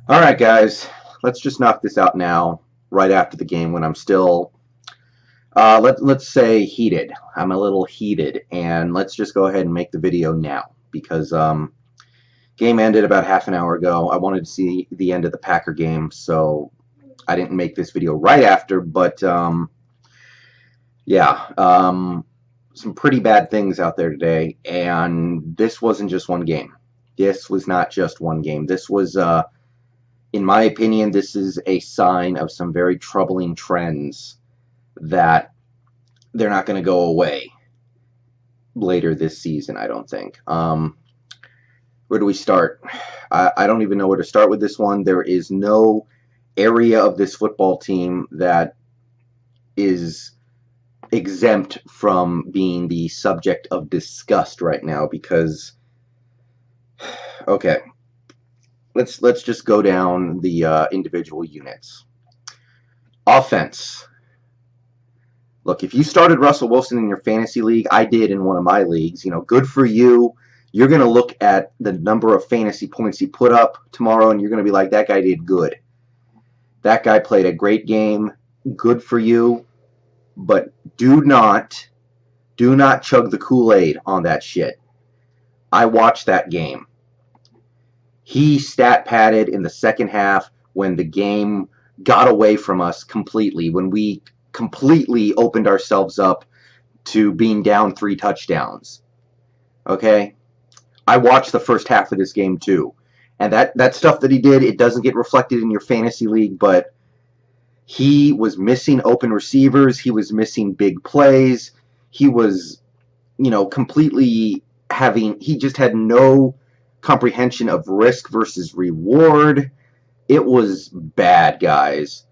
All right, guys, let's just knock this out now, right after the game when I'm still, let's say heated. I'm a little heated, and let's just go ahead and make the video now because game ended about half an hour ago. I wanted to see the end of the Packer game, so I didn't make this video right after, but yeah, some pretty bad things out there today, and this wasn't just one game. This was not just one game. This was in my opinion, this is a sign of some very troubling trends that they're not going to go away later this season, I don't think. Where do we start? I don't even know where to start with this one. There is no area of this football team that is exempt from being the subject of disgust right now because, okay, let's just go down the individual units. Offense. Look, if you started Russell Wilson in your fantasy league, I did in one of my leagues, good for you. You're going to look at the number of fantasy points he put up tomorrow, and you're going to be like, that guy did good. That guy played a great game. Good for you. But do not chug the Kool-Aid on that shit. I watched that game. He stat padded in the second half when the game got away from us completely, when we completely opened ourselves up to being down 3 touchdowns. Okay? I watched the first half of this game too. And that stuff that he did, it doesn't get reflected in your fantasy league, but he was missing open receivers. He was missing big plays. He was, completely he just had no comprehension of risk versus reward. It was bad, guys.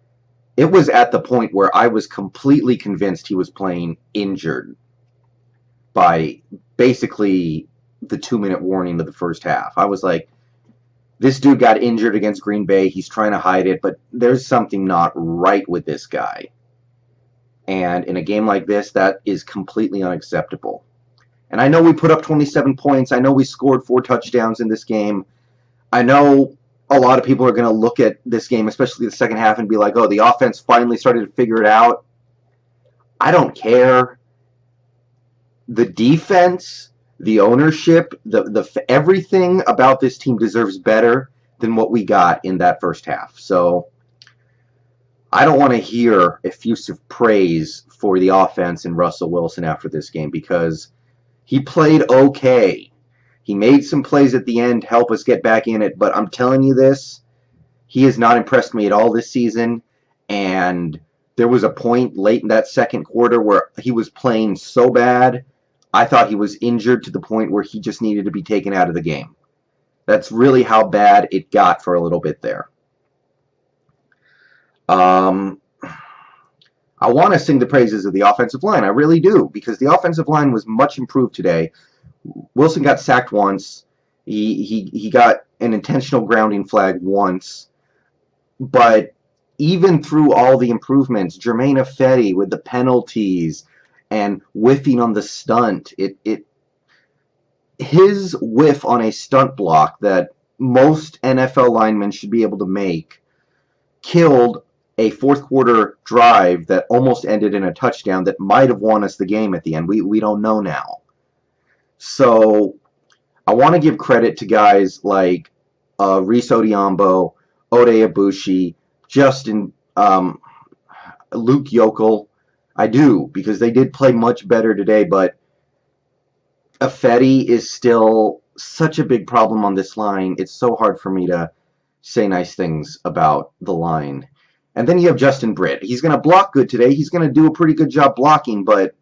It was at the point where I was completely convinced he was playing injured by basically the 2-minute warning of the first half. I was like, this dude got injured against Green Bay. He's trying to hide it, but there's something not right with this guy. And in a game like this, that is completely unacceptable. And I know we put up 27 points. I know we scored 4 touchdowns in this game. I know a lot of people are going to look at this game, especially the second half, and be like, oh, the offense finally started to figure it out. I don't care. The defense, the ownership, the everything about this team deserves better than what we got in that first half. So I don't want to hear effusive praise for the offense and Russell Wilson after this game because he played okay. He made some plays at the end, help us get back in it, but I'm telling you this, he has not impressed me at all this season, and there was a point late in that second quarter where he was playing so bad, I thought he was injured to the point where he just needed to be taken out of the game. That's really how bad it got for a little bit there. I want to sing the praises of the offensive line. I really do, because the offensive line was much improved today. Wilson got sacked once. He got an intentional grounding flag once. But even through all the improvements, Jermaine Ifedi with the penalties and whiffing on the stunt, his whiff on a stunt block that most NFL linemen should be able to make killed a fourth quarter drive that almost ended in a touchdown that might have won us the game at the end. We don't know now. So I want to give credit to guys like Reese Odiombo, Ode Ibushi, Justin, Luke Yokel. I do, because they did play much better today, but Ifedi is still such a big problem on this line. It's so hard for me to say nice things about the line. And then you have Justin Britt. He's going to block good today. He's going to do a pretty good job blocking, but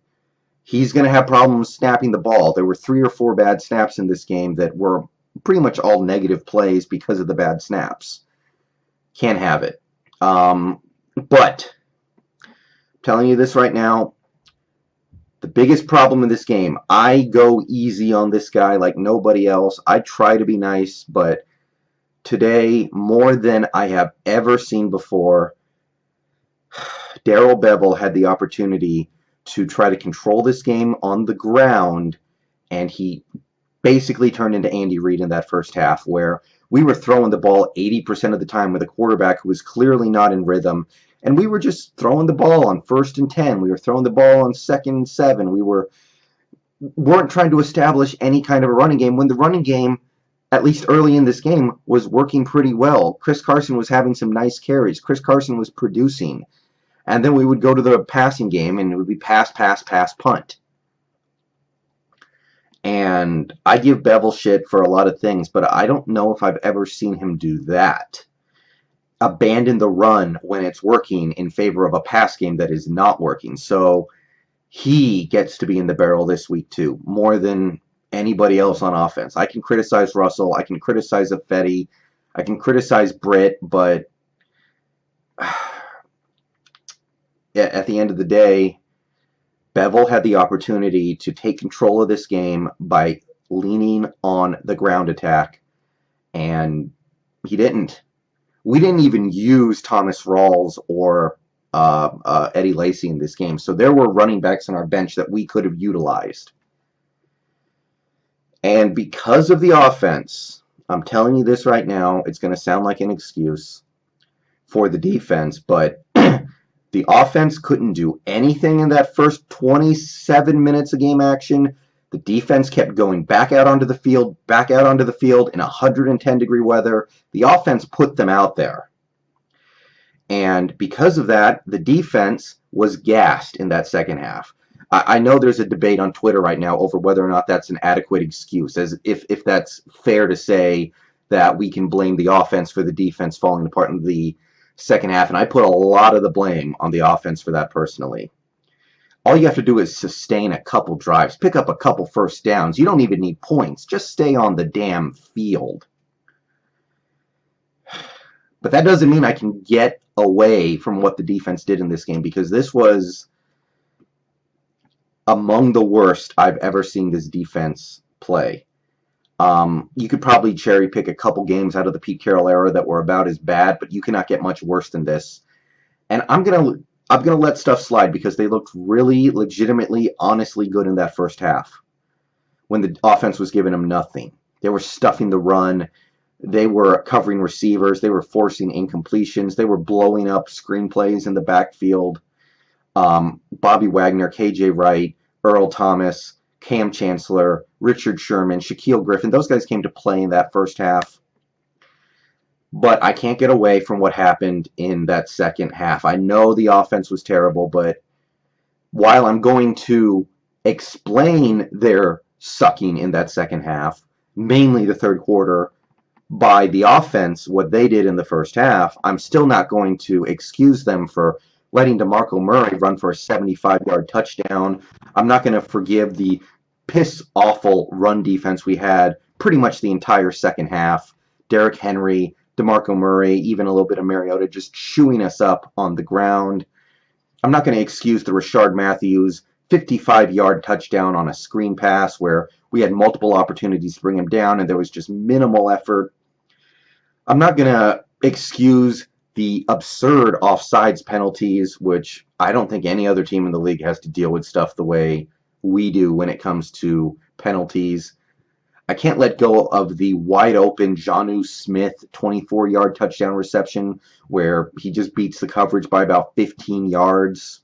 he's going to have problems snapping the ball. There were 3 or 4 bad snaps in this game that were pretty much all negative plays because of the bad snaps. Can't have it. But I'm telling you this right now, the biggest problem in this game, I go easy on this guy like nobody else. I try to be nice, but today, more than I have ever seen before, Darrell Bevell had the opportunity to try to control this game on the ground, and he basically turned into Andy Reid in that first half, where We were throwing the ball 80% of the time with a quarterback who was clearly not in rhythm, and we were just throwing the ball on 1st and 10. We were throwing the ball on 2nd and 7. Weren't trying to establish any kind of a running game when the running game, at least early in this game, was working pretty well. Chris Carson was having some nice carries. Chris Carson was producing. And then we would go to the passing game, and it would be pass, pass, pass, punt. And I give Bevel shit for a lot of things, but I don't know if I've ever seen him do that. Abandon the run when it's working in favor of a pass game that is not working. So he gets to be in the barrel this week too, more than anybody else on offense. I can criticize Russell, I can criticize Affetti, I can criticize Britt, but at the end of the day, Bevel had the opportunity to take control of this game by leaning on the ground attack, and he didn't. We didn't even use Thomas Rawls or Eddie Lacy in this game, so there were running backs on our bench that we could have utilized. And because of the offense, I'm telling you this right now, it's going to sound like an excuse for the defense, but the offense couldn't do anything in that first 27 minutes of game action. The defense kept going back out onto the field in 110-degree weather. The offense put them out there. And because of that, the defense was gassed in that second half. I know there's a debate on Twitter right now over whether or not that's an adequate excuse, as if that's fair to say that we can blame the offense for the defense falling apart in the second half. And I put a lot of the blame on the offense for that personally. All you have to do is sustain a couple drives, pick up a couple first downs. You don't even need points. Just stay on the damn field. But that doesn't mean I can get away from what the defense did in this game, because this was among the worst I've ever seen this defense play. You could probably cherry pick a couple games out of the Pete Carroll era that were about as bad, but you cannot get much worse than this. And I'm gonna let stuff slide because they looked really legitimately, honestly good in that first half when the offense was giving them nothing. They were stuffing the run. They were covering receivers. They were forcing incompletions. They were blowing up screenplays in the backfield. Bobby Wagner, KJ Wright, Earl Thomas, Cam Chancellor, Richard Sherman, Shaquille Griffin, those guys came to play in that first half. But I can't get away from what happened in that second half. I know the offense was terrible, but while I'm going to explain their sucking in that second half, mainly the third quarter, by the offense, what they did in the first half, I'm still not going to excuse them for letting DeMarco Murray run for a 75-yard touchdown. I'm not going to forgive the piss-awful run defense we had pretty much the entire second half. Derrick Henry, DeMarco Murray, even a little bit of Mariota just chewing us up on the ground. I'm not going to excuse the Rashard Matthews 55-yard touchdown on a screen pass where we had multiple opportunities to bring him down and there was just minimal effort. I'm not going to excuse the absurd offsides penalties, which I don't think any other team in the league has to deal with stuff the way we do when it comes to penalties. I can't let go of the wide-open Jonnu Smith 24-yard touchdown reception where he just beats the coverage by about 15 yards.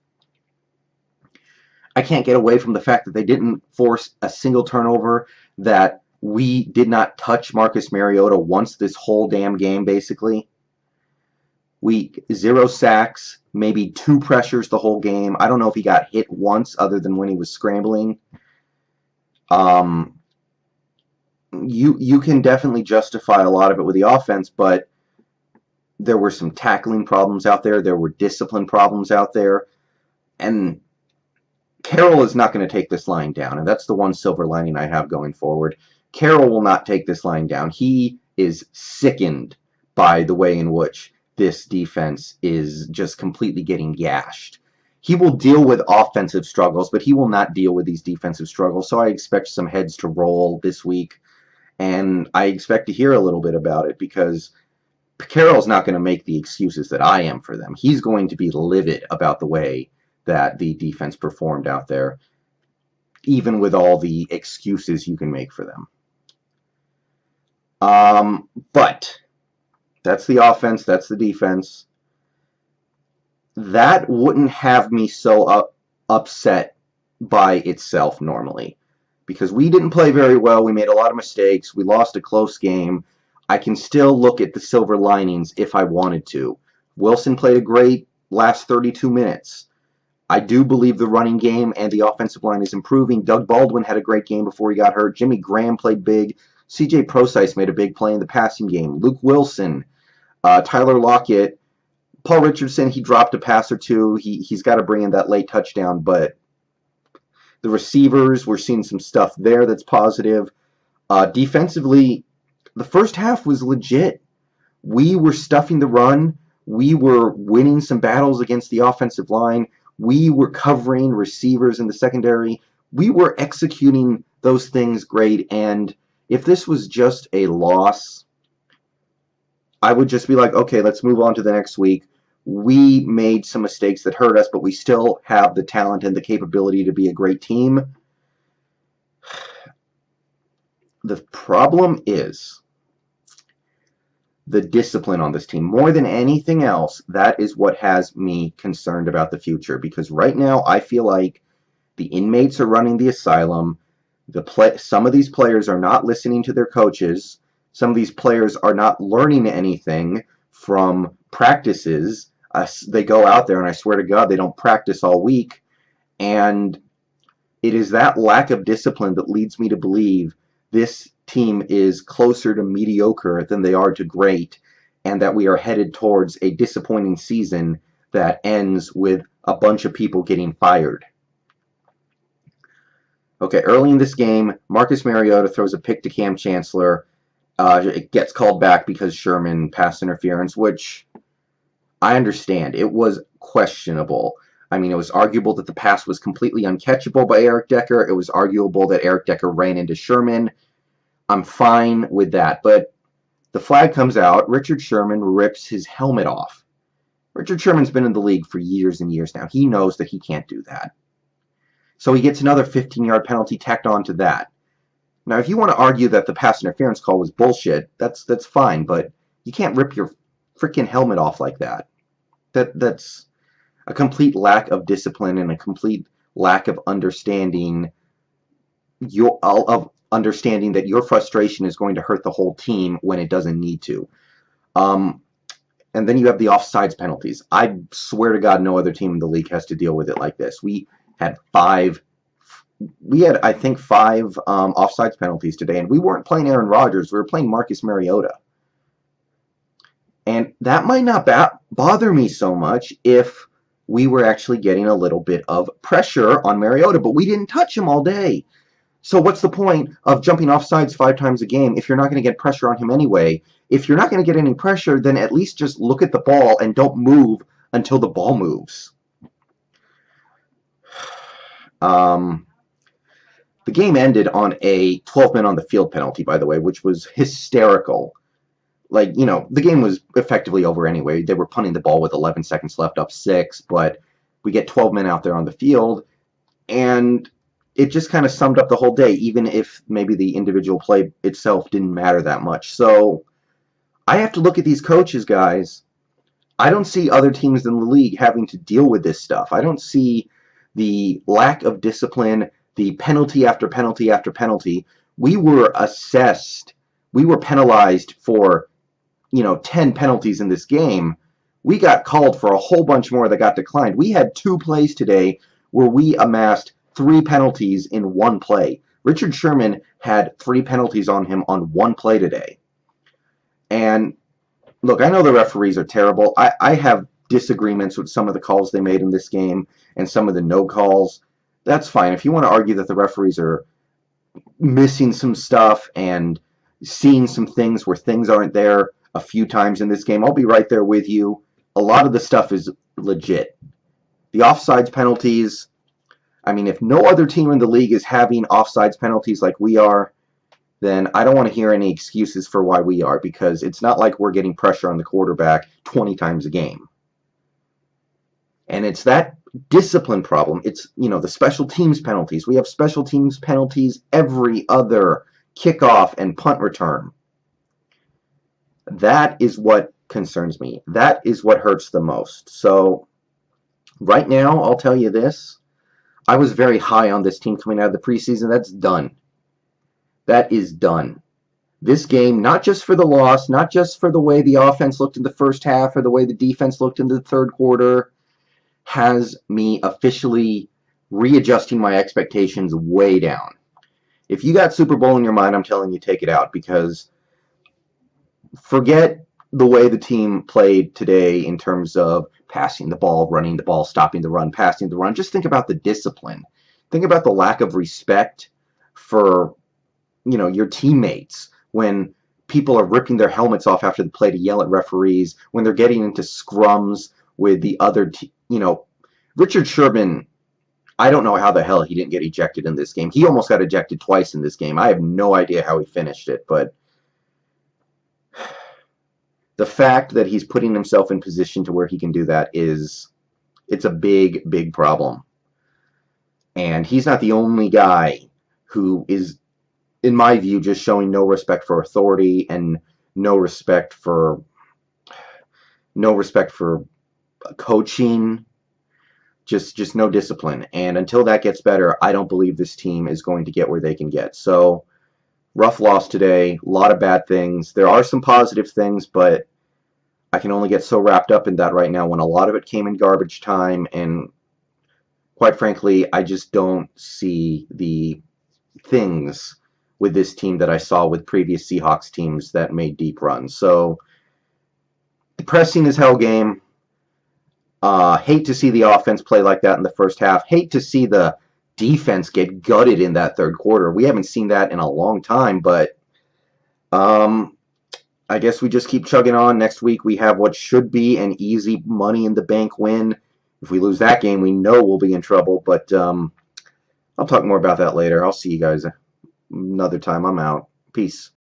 I can't get away from the fact that they didn't force a single turnover, that we did not touch Marcus Mariota once this whole damn game, basically. 0 sacks, maybe 2 pressures the whole game. I don't know if he got hit once other than when he was scrambling. You can definitely justify a lot of it with the offense, but there were some tackling problems out there. There were discipline problems out there. And Carroll is not going to take this line down, and that's the one silver lining I have going forward. Carroll will not take this line down. He is sickened by the way in which this defense is just completely getting gashed. He will deal with offensive struggles, but he will not deal with these defensive struggles, so I expect some heads to roll this week, and I expect to hear a little bit about it because Carroll's not going to make the excuses that I am for them. He's going to be livid about the way that the defense performed out there, even with all the excuses you can make for them. But that's the offense, that's the defense. That wouldn't have me so upset by itself normally, because we didn't play very well. We made a lot of mistakes. We lost a close game. I can still look at the silver linings if I wanted to. Wilson played a great last 32 minutes. I do believe the running game and the offensive line is improving. Doug Baldwin had a great game before he got hurt. Jimmy Graham played big. C.J. Prosise made a big play in the passing game. Luke Wilson, Tyler Lockett, Paul Richardson, he dropped a pass or two. He's got to bring in that late touchdown, but the receivers, we're seeing some stuff there that's positive. Defensively, the first half was legit. We were stuffing the run. We were winning some battles against the offensive line. We were covering receivers in the secondary. We were executing those things great, and if this was just a loss, I would just be like, okay, let's move on to the next week. We made some mistakes that hurt us, but we still have the talent and the capability to be a great team. The problem is the discipline on this team. More than anything else, that is what has me concerned about the future, because right now I feel like the inmates are running the asylum. Some of these players are not listening to their coaches. Some of these players are not learning anything from practices. They go out there, and I swear to God, they don't practice all week. And it is that lack of discipline that leads me to believe this team is closer to mediocre than they are to great, and that we are headed towards a disappointing season that ends with a bunch of people getting fired. Okay, early in this game, Marcus Mariota throws a pick to Cam Chancellor. It gets called back because Sherman pass interference, which I understand. It was questionable. I mean, it was arguable that the pass was completely uncatchable by Eric Decker. It was arguable that Eric Decker ran into Sherman. I'm fine with that. But the flag comes out. Richard Sherman rips his helmet off. Richard Sherman's been in the league for years and years now. He knows that he can't do that. So he gets another 15-yard penalty tacked on to that. Now, if you want to argue that the pass interference call was bullshit, that's fine, but you can't rip your freaking helmet off like that. That's a complete lack of discipline and a complete lack of understanding that your frustration is going to hurt the whole team when it doesn't need to. And then you have the offsides penalties. I swear to God, no other team in the league has to deal with it like this. We had I think, five offsides penalties today, and we weren't playing Aaron Rodgers. We were playing Marcus Mariota. And that might not bother me so much if we were actually getting a little bit of pressure on Mariota, but we didn't touch him all day. So what's the point of jumping offsides 5 times a game if you're not going to get pressure on him anyway? If you're not going to get any pressure, then at least just look at the ball and don't move until the ball moves. The game ended on a 12-men on the field penalty, by the way, which was hysterical. Like, the game was effectively over anyway. They were punting the ball with 11 seconds left, up 6, but we get 12 men out there on the field, and it just kind of summed up the whole day, even if maybe the individual play itself didn't matter that much. So I have to look at these coaches, guys. I don't see other teams in the league having to deal with this stuff. I don't see the lack of discipline, the penalty after penalty after penalty. We were penalized for 10 penalties in this game. We got called for a whole bunch more that got declined. We had 2 plays today where we amassed 3 penalties in 1 play. Richard Sherman had 3 penalties on him on 1 play today. And look, I know the referees are terrible. I have disagreements with some of the calls they made in this game and some of the no calls. That's fine. If you want to argue that the referees are missing some stuff and seeing some things where things aren't there a few times in this game, I'll be right there with you. A lot of the stuff is legit. The offsides penalties, I mean, if no other team in the league is having offsides penalties like we are, then I don't want to hear any excuses for why we are, because it's not like we're getting pressure on the quarterback 20 times a game. And it's that discipline problem. It's, the special teams penalties. We have special teams penalties every other kickoff and punt return. That is what concerns me. That is what hurts the most. So right now, I'll tell you this. I was very high on this team coming out of the preseason. That's done. That is done. This game, not just for the loss, not just for the way the offense looked in the first half or the way the defense looked in the third quarter, has me officially readjusting my expectations way down. If you got Super Bowl in your mind, I'm telling you, take it out, because forget the way the team played today in terms of passing the ball, running the ball, stopping the run, passing the run. Just think about the discipline. Think about the lack of respect for, your teammates when people are ripping their helmets off after the play to yell at referees, when they're getting into scrums with the other Richard Sherman, I don't know how the hell he didn't get ejected in this game. He almost got ejected twice in this game. I have no idea how he finished it, but the fact that he's putting himself in position to where he can do that it's a big, big problem. And he's not the only guy who is, in my view, just showing no respect for authority and no respect for coaching, just no discipline. And until that gets better, I don't believe this team is going to get where they can get. So, rough loss today, a lot of bad things. There are some positive things, but I can only get so wrapped up in that right now when a lot of it came in garbage time, and quite frankly, I just don't see the things with this team that I saw with previous Seahawks teams that made deep runs. So, depressing as hell game. Hate to see the offense play like that in the first half. Hate to see the defense get gutted in that third quarter. We haven't seen that in a long time, but I guess we just keep chugging on. Next week we have what should be an easy Money in the Bank win. If we lose that game, we know we'll be in trouble, but I'll talk more about that later. I'll see you guys another time. I'm out. Peace.